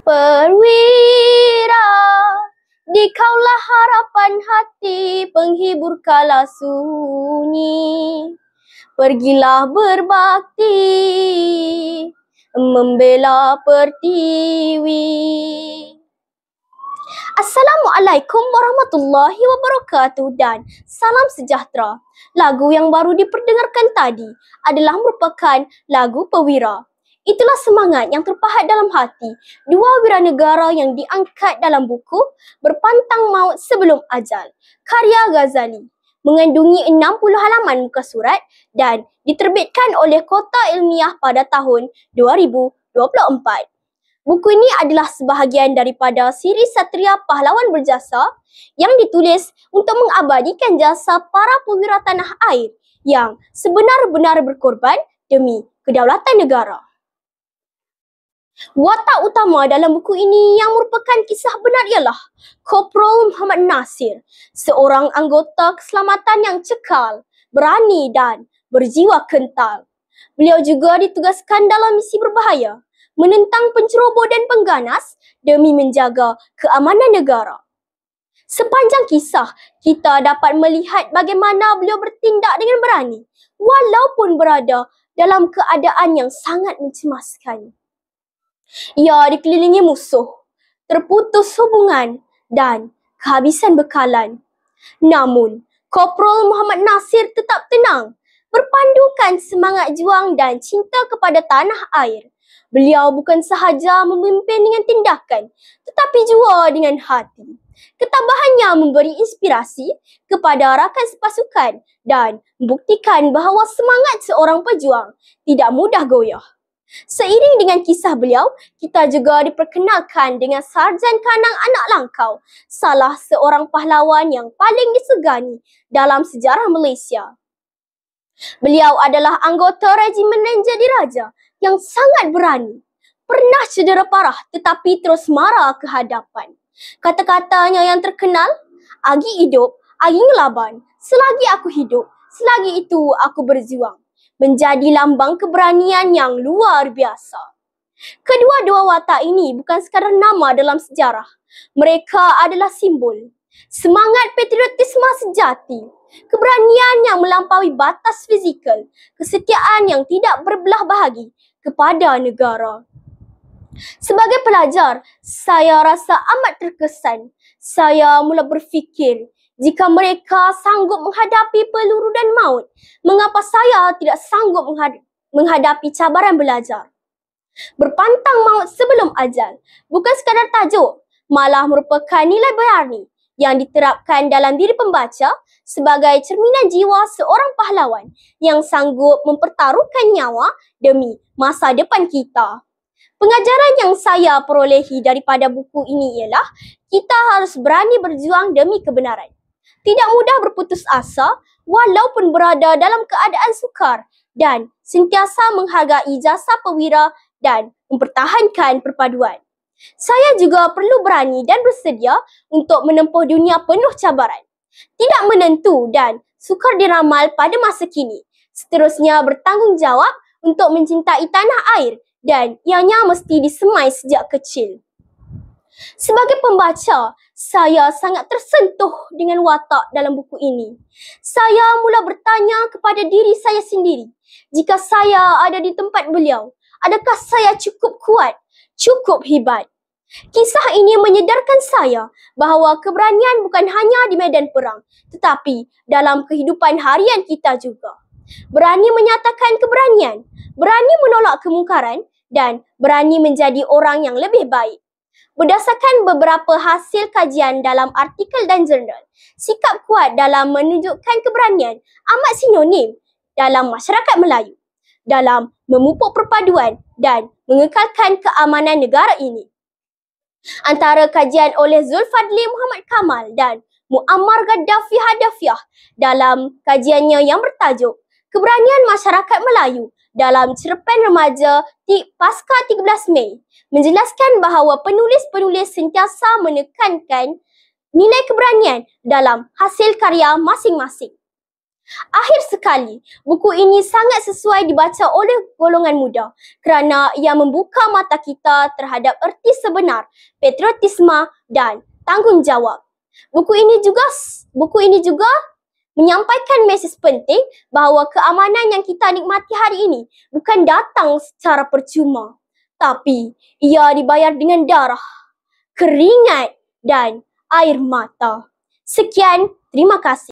Perwira, dikaulah harapan hati, penghibur kala sunyi. Pergilah berbakti, membela pertiwi. Assalamualaikum warahmatullahi wabarakatuh dan salam sejahtera. Lagu yang baru diperdengarkan tadi adalah merupakan lagu Perwira. Itulah semangat yang terpahat dalam hati dua wiranegara yang diangkat dalam buku Berpantang Maut Sebelum Ajal, karya Ghazali. Mengandungi 60 halaman muka surat dan diterbitkan oleh Kota Ilmiah pada tahun 2024. Buku ini adalah sebahagian daripada siri Satria Pahlawan Berjasa yang ditulis untuk mengabadikan jasa para perwira tanah air yang sebenar-benar berkorban demi kedaulatan negara. Watak utama dalam buku ini yang merupakan kisah benar ialah Korporal Muhammad Nasir, seorang anggota keselamatan yang cekal, berani dan berjiwa kental. Beliau juga ditugaskan dalam misi berbahaya, menentang penceroboh dan pengganas demi menjaga keamanan negara. Sepanjang kisah, kita dapat melihat bagaimana beliau bertindak dengan berani, walaupun berada dalam keadaan yang sangat mencemaskan. Ia dikelilingi musuh, terputus hubungan dan kehabisan bekalan. Namun, Korporal Muhammad Nasir tetap tenang, berpandukan semangat juang dan cinta kepada tanah air. Beliau bukan sahaja memimpin dengan tindakan, tetapi juga dengan hati. Ketabahannya memberi inspirasi kepada rakan sepasukan dan membuktikan bahawa semangat seorang pejuang tidak mudah goyah. Seiring dengan kisah beliau, kita juga diperkenalkan dengan Sarjan Kanang Anak Langkau, salah seorang pahlawan yang paling disegani dalam sejarah Malaysia. Beliau adalah anggota Regimen Ranger Diraja yang sangat berani. Pernah cedera parah tetapi terus mara ke hadapan. Kata-katanya yang terkenal, "Agi hidup, agi ngelaban. Selagi aku hidup, selagi itu aku berjuang." Menjadi lambang keberanian yang luar biasa. Kedua-dua watak ini bukan sekadar nama dalam sejarah. Mereka adalah simbol semangat patriotisme sejati, keberanian yang melampaui batas fizikal, kesetiaan yang tidak berbelah bahagi kepada negara. Sebagai pelajar, saya rasa amat terkesan. Saya mula berfikir, jika mereka sanggup menghadapi peluru dan maut, mengapa saya tidak sanggup menghadapi cabaran belajar? Berpantang maut sebelum ajal bukan sekadar tajuk, malah merupakan nilai berani yang diterapkan dalam diri pembaca sebagai cerminan jiwa seorang pahlawan yang sanggup mempertaruhkan nyawa demi masa depan kita. Pengajaran yang saya perolehi daripada buku ini ialah kita harus berani berjuang demi kebenaran. Tidak mudah berputus asa walaupun berada dalam keadaan sukar dan sentiasa menghargai jasa perwira dan mempertahankan perpaduan. Saya juga perlu berani dan bersedia untuk menempuh dunia penuh cabaran. Tidak menentu dan sukar diramal pada masa kini. Seterusnya bertanggungjawab untuk mencintai tanah air dan ianya mesti disemai sejak kecil. Sebagai pembaca, saya sangat tersentuh dengan watak dalam buku ini. Saya mula bertanya kepada diri saya sendiri, jika saya ada di tempat beliau, adakah saya cukup kuat, cukup hebat? Kisah ini menyedarkan saya bahawa keberanian bukan hanya di medan perang, tetapi dalam kehidupan harian kita juga. Berani menyatakan keberanian, berani menolak kemungkaran dan berani menjadi orang yang lebih baik. Berdasarkan beberapa hasil kajian dalam artikel dan jurnal, sikap kuat dalam menunjukkan keberanian amat sinonim dalam masyarakat Melayu dalam memupuk perpaduan dan mengekalkan keamanan negara ini. Antara kajian oleh Zulfadli Muhammad Kamal dan Muammar Gaddafi Hadafiah dalam kajiannya yang bertajuk Keberanian Masyarakat Melayu dalam cerpen remaja pasca 13 Mei menjelaskan bahawa penulis-penulis sentiasa menekankan nilai keberanian dalam hasil karya masing-masing. Akhir sekali, buku ini sangat sesuai dibaca oleh golongan muda kerana ia membuka mata kita terhadap erti sebenar patriotisme dan tanggungjawab. Buku ini juga menyampaikan mesej penting bahawa keamanan yang kita nikmati hari ini bukan datang secara percuma, tapi ia dibayar dengan darah, keringat dan air mata. Sekian, terima kasih.